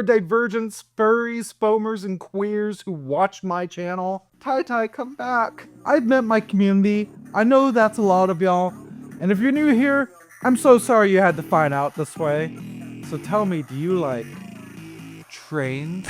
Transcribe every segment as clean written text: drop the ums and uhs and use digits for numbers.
neurodivergents, furries, foamers, and queers who watch my channel. Tai, come back. I've met my community. I know that's a lot of y'all. And if you're new here, I'm so sorry you had to find out this way. So tell me, do you like trains?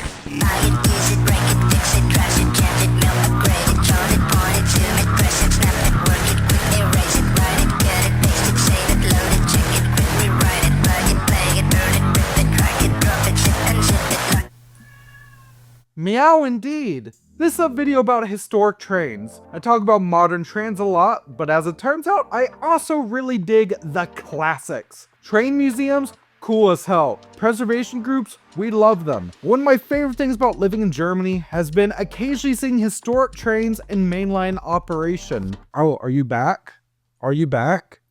Meow indeed! This is a video about historic trains. I talk about modern trains a lot, but as it turns out, I also really dig the classics. Train museums? Cool as hell. Preservation groups? We love them. One of my favorite things about living in Germany has been occasionally seeing historic trains in mainline operation. Oh, are you back? Are you back?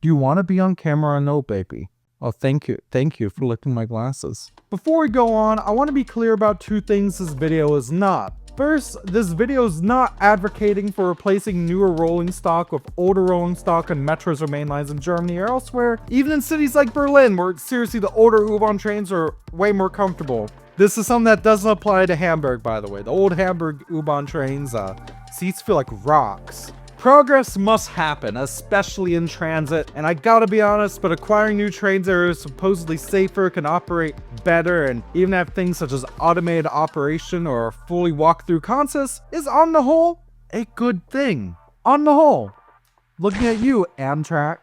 Do you want to be on camera or no, baby? Oh, thank you. Thank you for lifting my glasses. Before we go on, I want to be clear about two things this video is not. First, this video is not advocating for replacing newer rolling stock with older rolling stock on metros or main lines in Germany or elsewhere, even in cities like Berlin, where seriously the older U-Bahn trains are way more comfortable. This is something that doesn't apply to Hamburg, by the way. The old Hamburg U-Bahn trains, seats feel like rocks. Progress must happen, especially in transit, and I gotta be honest, but acquiring new trains that are supposedly safer, can operate better, and even have things such as automated operation or fully walk-through concepts is on the whole, a good thing. On the whole. Looking at you, Amtrak.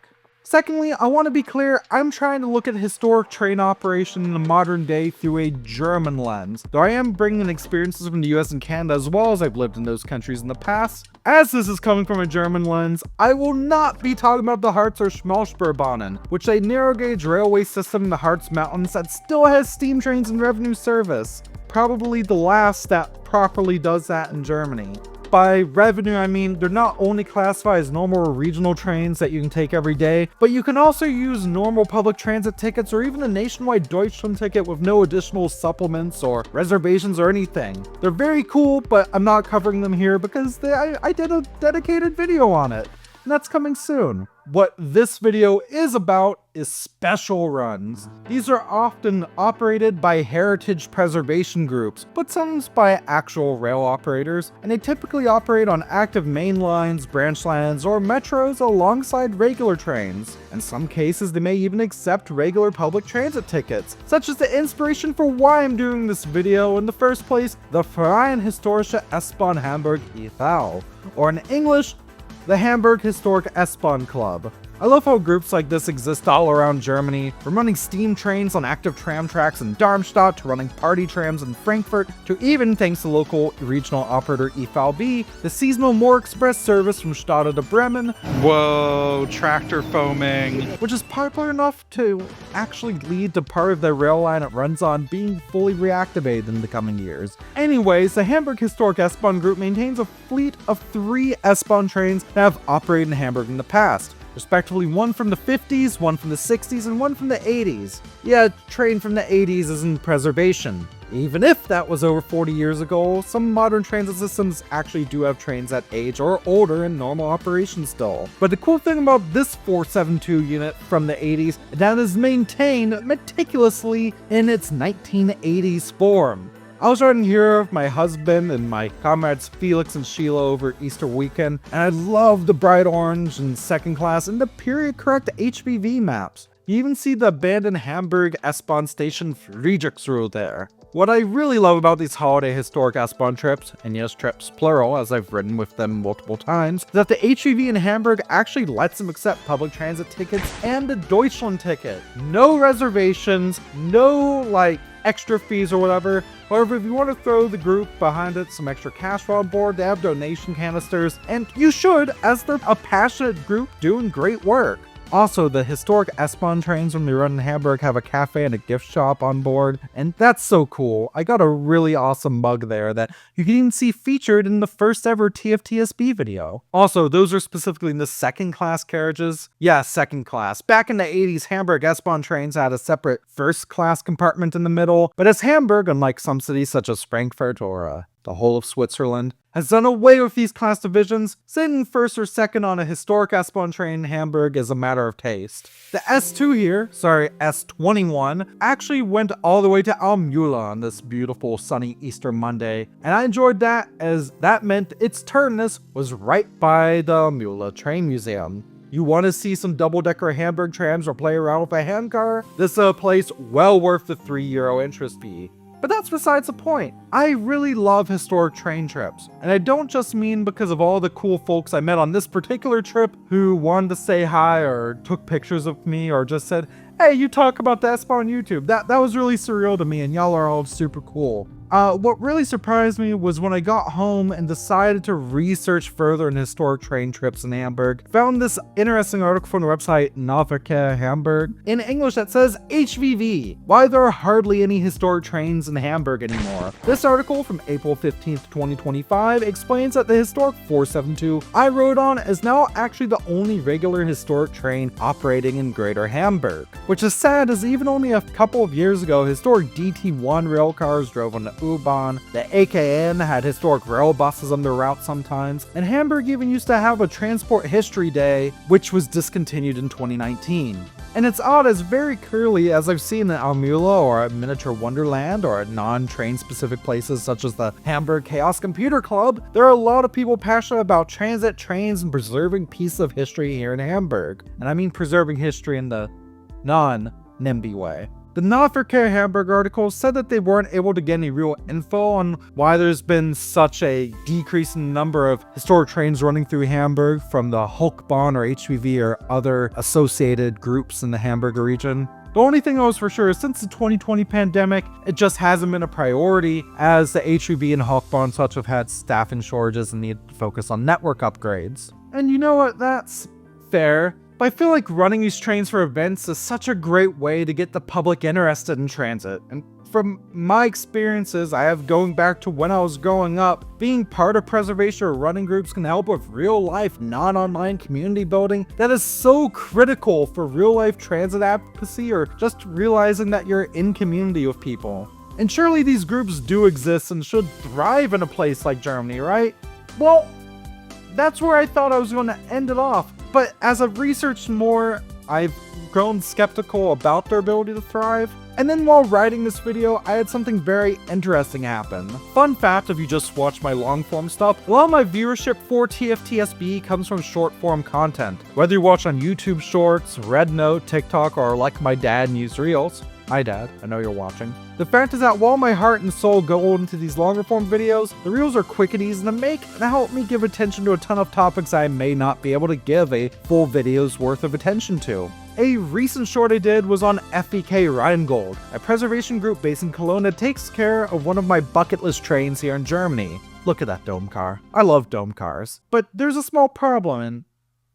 Secondly, I want to be clear, I'm trying to look at historic train operation in the modern day through a German lens, though I am bringing experiences from the US and Canada as well as I've lived in those countries in the past. As this is coming from a German lens, I will not be talking about the Harz or Schmalspurbahnen, which is a narrow gauge railway system in the Harz Mountains that still has steam trains and revenue service. Probably the last that properly does that in Germany. By revenue, I mean they're not only classified as normal or regional trains that you can take every day, but you can also use normal public transit tickets or even a nationwide Deutschland ticket with no additional supplements or reservations or anything. They're very cool, but I'm not covering them here because I did a dedicated video on it, and that's coming soon. What this video is about is special runs. These are often operated by heritage preservation groups, but sometimes by actual rail operators, and they typically operate on active main lines, branch lines, or metros alongside regular trains. In some cases, they may even accept regular public transit tickets, such as the inspiration for why I'm doing this video in the first place, the Verein Historische S-Bahn Hamburg e.V., or in English, the Hamburg Historic S-Bahn Club. I love how groups like this exist all around Germany, from running steam trains on active tram tracks in Darmstadt to running party trams in Frankfurt, to even, thanks to local regional operator EVB, the seasonal More Express service from Stade to Bremen. Whoa, tractor foaming. Which is popular enough to actually lead to part of the rail line it runs on being fully reactivated in the coming years. Anyways, the Hamburg Historic S-Bahn Group maintains a fleet of 3 S-Bahn trains that have operated in Hamburg in the past. Respectively, one from the 50s, one from the 60s, and one from the 80s. Yeah, train from the 80s is in preservation. Even if that was over 40 years ago, some modern transit systems actually do have trains that age or older in normal operation still. But the cool thing about this 472 unit from the 80s is that it is maintained meticulously in its 1980s form. I was riding here with my husband and my comrades Felix and Sheila over Easter weekend, and I love the bright orange and second class and the period correct HBV maps. You even see the abandoned Hamburg S-Bahn station Friedrichsruhe there. What I really love about these holiday historic S-Bahn trips, and yes, trips plural as I've ridden with them multiple times, is that the HVV in Hamburg actually lets them accept public transit tickets and a Deutschland ticket. No reservations, no extra fees or whatever. However, if you want to throw the group behind it some extra cash on board, they have donation canisters, and you should, as they're a passionate group doing great work. Also, the historic S-Bahn trains when they run in Hamburg have a cafe and a gift shop on board, and that's so cool. I got a really awesome mug there that you can even see featured in the first ever TFTSB video. Also, those are specifically in the second class carriages. Yeah, second class. Back in the 80s, Hamburg S-Bahn trains had a separate first class compartment in the middle, but as Hamburg, unlike some cities such as Frankfurt or the whole of Switzerland, has done away with these class divisions, sitting first or second on a historic S-Bahn train in Hamburg is a matter of taste. The S2 here, S21, actually went all the way to Almühle on this beautiful sunny Easter Monday, and I enjoyed that as that meant its terminus was right by the Almühle Train Museum. You want to see some double-decker Hamburg trams or play around with a handcar? This is a place well worth the €3 interest fee. But that's besides the point. I really love historic train trips, and I don't just mean because of all the cool folks I met on this particular trip who wanted to say hi or took pictures of me or just said, hey, you talk about the S-Bahn on YouTube. That was really surreal to me, and y'all are all super cool. What really surprised me was when I got home and decided to research further in historic train trips in Hamburg. Found this interesting article from the website FEK Hamburg in English that says HVV, why there are hardly any historic trains in Hamburg anymore. This article from April 15th, 2025 explains that the historic 472 I rode on is now actually the only regular historic train operating in Greater Hamburg. Which is sad as even only a couple of years ago, historic DT1 rail cars drove on the U-Bahn, the AKN had historic rail buses on their route sometimes, and Hamburg even used to have a Transport History Day, which was discontinued in 2019. And it's odd as very clearly as I've seen in Almühle or at Miniature Wonderland or at non-train specific places such as the Hamburg Chaos Computer Club, there are a lot of people passionate about transit, trains, and preserving pieces of history here in Hamburg. And I mean preserving history in the non-NIMBY way. The FEK Hamburg article said that they weren't able to get any real info on why there's been such a decrease in the number of historic trains running through Hamburg from the Hochbahn or HVV or other associated groups in the Hamburg region. The only thing I was for sure is since the 2020 pandemic, it just hasn't been a priority as the HVV and Hochbahn such have had staffing shortages and need to focus on network upgrades. And you know what, that's fair. But I feel like running these trains for events is such a great way to get the public interested in transit. And from my experiences I have going back to when I was growing up, being part of preservation or running groups can help with real life, non-online community building that is so critical for real life transit advocacy or just realizing that you're in community with people. And surely these groups do exist and should thrive in a place like Germany, right? Well, that's where I thought I was going to end it off. But as I've researched more, I've grown skeptical about their ability to thrive. And then while writing this video, I had something very interesting happen. Fun fact, if you just watch my long form stuff, a lot of my viewership for TFTSB comes from short form content. Whether you watch on YouTube Shorts, Red Note, TikTok, or like my dad and use Reels. Hi Dad, I know you're watching. The fact is that while my heart and soul go into these longer form videos, the reels are quick and easy to make and help me give attention to a ton of topics I may not be able to give a full video's worth of attention to. A recent short I did was on FEK Rheingold, a preservation group based in Cologne that takes care of one of my bucket list trains here in Germany. Look at that dome car. I love dome cars. But there's a small problem and,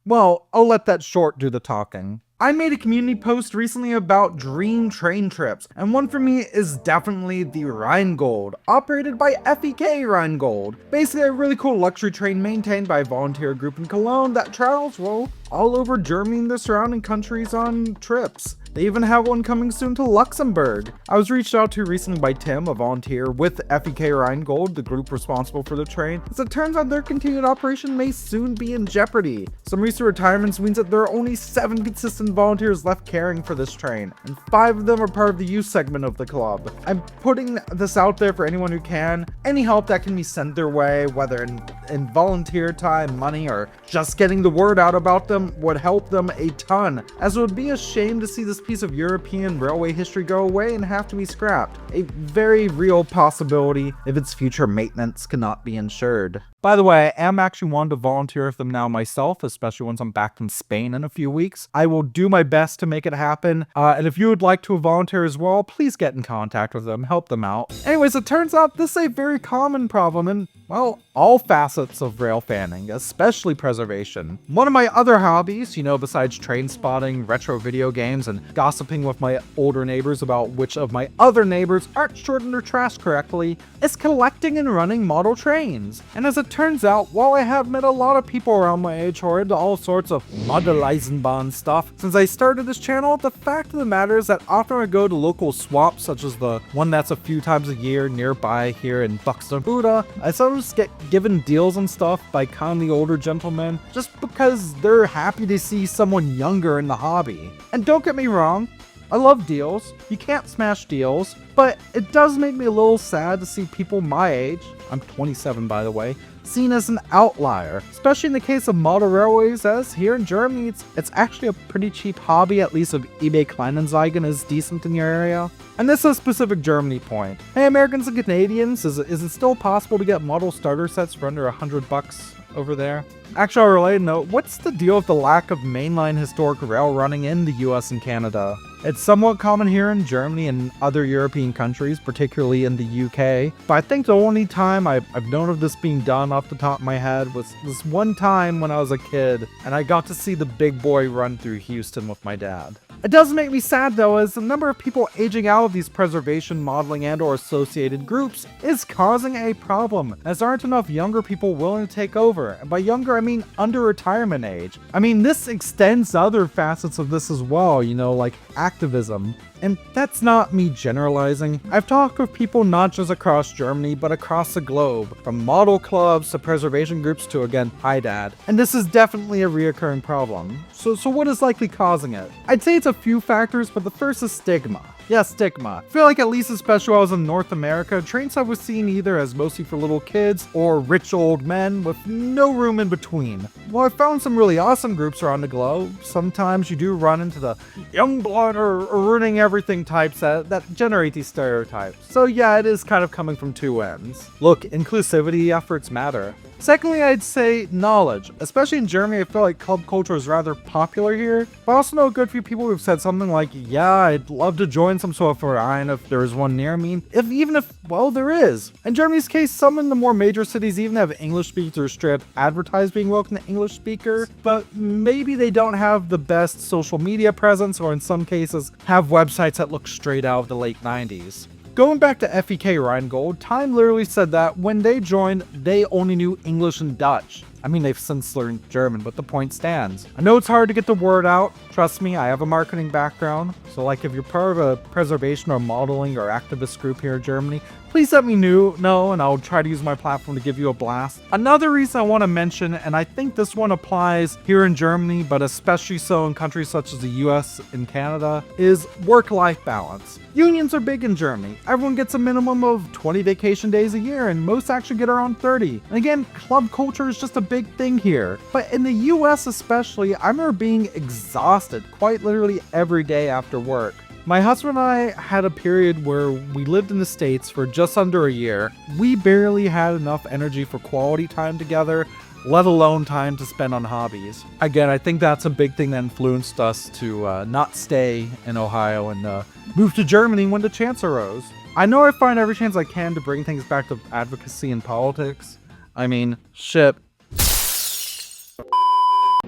well, I'll let that short do the talking. I made a community post recently about dream train trips, and one for me is definitely the Rheingold, operated by FEK Rheingold. Basically a really cool luxury train maintained by a volunteer group in Cologne that travels, well, all over Germany and the surrounding countries on trips. They even have one coming soon to Luxembourg. I was reached out to recently by Tim, a volunteer with FEK Rheingold, the group responsible for the train, as it turns out their continued operation may soon be in jeopardy. Some recent retirements means that there are only 7 consistent volunteers left caring for this train, and 5 of them are part of the youth segment of the club. I'm putting this out there for anyone who can. Any help that can be sent their way, whether in volunteer time, money, or just getting the word out about them would help them a ton, as it would be a shame to see this piece of European railway history go away and have to be scrapped. A very real possibility if its future maintenance cannot be ensured. By the way, I am actually wanting to volunteer with them now myself, especially once I'm back from Spain in a few weeks. I will do my best to make it happen, and if you would like to volunteer as well, please get in contact with them, help them out. Anyways, it turns out this is a very common problem in, well, all facets of rail fanning, especially preservation. One of my other hobbies, besides train spotting, retro video games, and gossiping with my older neighbors about which of my other neighbors aren't sorting their trash correctly, is collecting and running model trains. And as it it turns out, while I have met a lot of people around my age who are into all sorts of Modeleisenbahn stuff, since I started this channel, the fact of the matter is that often I go to local swaps, such as the one that's a few times a year nearby here in Buxtehude, I sometimes get given deals and stuff by kindly older gentlemen, just because they're happy to see someone younger in the hobby. And don't get me wrong, I love deals, you can't smash deals, but it does make me a little sad to see people my age, I'm 27 by the way, seen as an outlier, especially in the case of model railways, as here in Germany it's actually a pretty cheap hobby, at least if eBay Kleinanzeigen is decent in your area. And this is a specific Germany point. Hey Americans and Canadians, is it still possible to get model starter sets for under $100 over there? Actually, on a related note, what's the deal with the lack of mainline historic rail running in the US and Canada? It's somewhat common here in Germany and other European countries, particularly in the UK, but I think the only time I've known of this being done off the top of my head was this one time when I was a kid, and I got to see the big boy run through Houston with my dad. It does make me sad though, as the number of people aging out of these preservation, modeling, and or associated groups is causing a problem, as there aren't enough younger people willing to take over, and by younger I mean under retirement age. I mean, this extends to other facets of this as well, you know, like activism. And that's not me generalizing. I've talked with people not just across Germany, but across the globe, from model clubs to preservation groups to, again, hi dad. And this is definitely a reoccurring problem. So what is likely causing it? I'd say it's a few factors, but the first is stigma. Yeah, stigma. I feel like at least especially when I was in North America, train stuff was seen either as mostly for little kids or rich old men with no room in between. While I found some really awesome groups around the globe, sometimes you do run into the young blood or ruining everything types that generate these stereotypes. So yeah, it is kind of coming from two ends. Look, inclusivity efforts matter. Secondly, I'd say knowledge. Especially in Germany, I feel like club culture is rather popular here. But I also know a good few people who've said something like, yeah, I'd love to join some sort of verein if there is one near me. Even if, well, there is. In Germany's case, some in the more major cities even have English speakers or straight up advertise being welcome to English speaker, but maybe they don't have the best social media presence, or in some cases, have websites that look straight out of the late 90s. Going back to FEK Rheingold, Time literally said that when they joined, they only knew English and Dutch. I mean, they've since learned German, but the point stands. I know it's hard to get the word out. Trust me, I have a marketing background. So like if you're part of a preservation or modeling or activist group here in Germany, please let me know and I'll try to use my platform to give you a blast. Another reason I want to mention, and I think this one applies here in Germany, but especially so in countries such as the US and Canada, is work-life balance. Unions are big in Germany. Everyone gets a minimum of 20 vacation days a year, and most actually get around 30. And again, club culture is just a big thing here. But in the US especially, I remember being exhausted quite literally every day after work. My husband and I had a period where we lived in the States for just under a year. We barely had enough energy for quality time together, let alone time to spend on hobbies. Again, I think that's a big thing that influenced us to not stay in Ohio and move to Germany when the chance arose. I know I find every chance I can to bring things back to advocacy and politics. I mean, shit.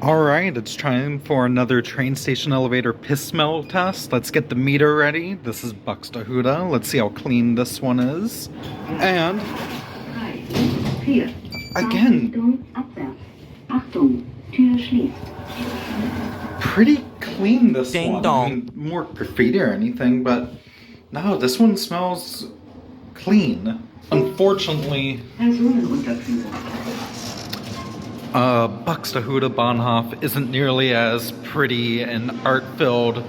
Alright, it's time for another train station elevator piss smell test. Let's get the meter ready. This is Buxtehude. Let's see how clean this one is. And again, pretty clean this one. I mean, more graffiti or anything, but no, this one smells clean. Unfortunately, Buxtehude Bahnhof isn't nearly as pretty and art-filled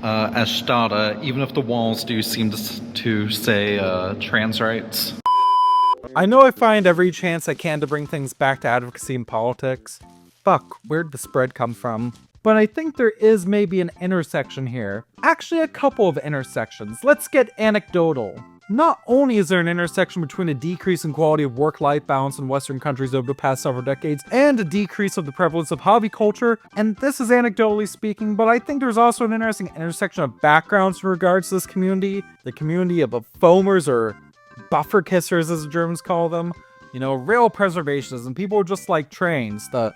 as Stade, even if the walls do seem to say trans rights. I know I find every chance I can to bring things back to advocacy and politics. Fuck, where'd the spread come from? But I think there is maybe an intersection here. Actually, a couple of intersections. Let's get anecdotal. Not only is there an intersection between a decrease in quality of work-life balance in Western countries over the past several decades and a decrease of the prevalence of hobby culture, and this is anecdotally speaking, but I think there's also an interesting intersection of backgrounds in regards to this community. The community of foamers, or buffer kissers as the Germans call them. You know, rail preservationists and people just like trains. The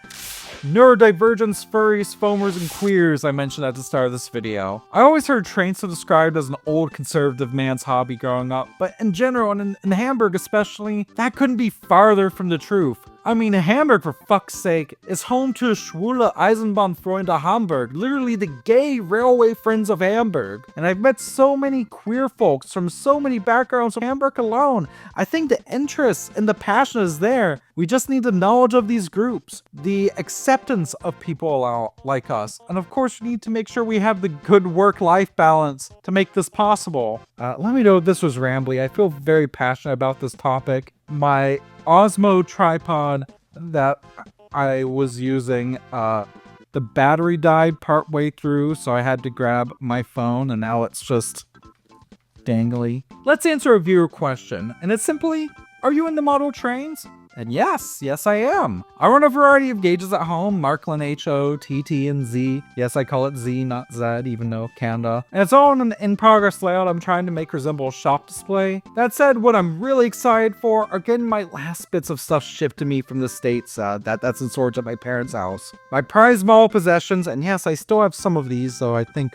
Neurodivergence, furries, foamers, and queers I mentioned at the start of this video. I always heard trains so described as an old conservative man's hobby growing up, but in general, and in Hamburg especially, that couldn't be farther from the truth. I mean, Hamburg, for fuck's sake, is home to Schwule Eisenbahnfreunde Hamburg, literally the gay railway friends of Hamburg. And I've met so many queer folks from so many backgrounds from Hamburg alone. I think the interest and the passion is there. We just need the knowledge of these groups, the acceptance of people like us, and of course we need to make sure we have the good work-life balance to make this possible. Let me know if this was rambly. I feel very passionate about this topic. My Osmo tripod that I was using, the battery died partway through, so I had to grab my phone, and now it's just dangly. Let's answer a viewer question, and it's simply, are you into model trains? And yes, I am. I run a variety of gauges at home, Marklin HO, TT, and Z. Yes, I call it Z, not Z, even though Canada. And it's all in an in-progress layout I'm trying to make resemble a shop display. That said, what I'm really excited for are getting my last bits of stuff shipped to me from the States, that's in storage at my parents' house. My prized model possessions, and yes, I still have some of these, so I think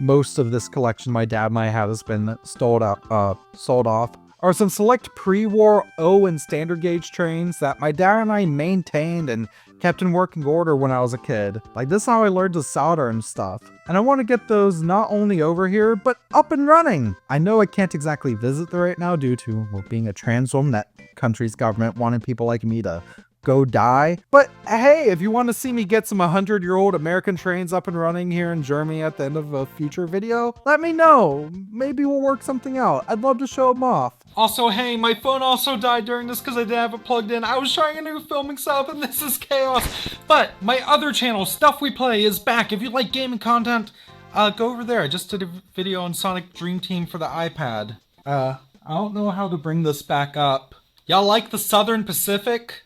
most of this collection my dad might have has been sold off. Are some select pre-war O and standard gauge trains that my dad and I maintained and kept in working order when I was a kid. Like, this is how I learned to solder and stuff. And I want to get those not only over here, but up and running. I know I can't exactly visit there right now due to, well, being a trans woman, that country's government wanted people like me to go die. But hey, if you want to see me get some 100-year-old American trains up and running here in Germany at the end of a future video, let me know. Maybe we'll work something out. I'd love to show them off. Also, hey, my phone also died during this because I didn't have it plugged in. I was trying a new filming setup and this is chaos. But my other channel, Stuff We Play, is back. If you like gaming content, go over there. I just did a video on Sonic Dream Team for the iPad. I don't know how to bring this back up. Y'all like the Southern Pacific?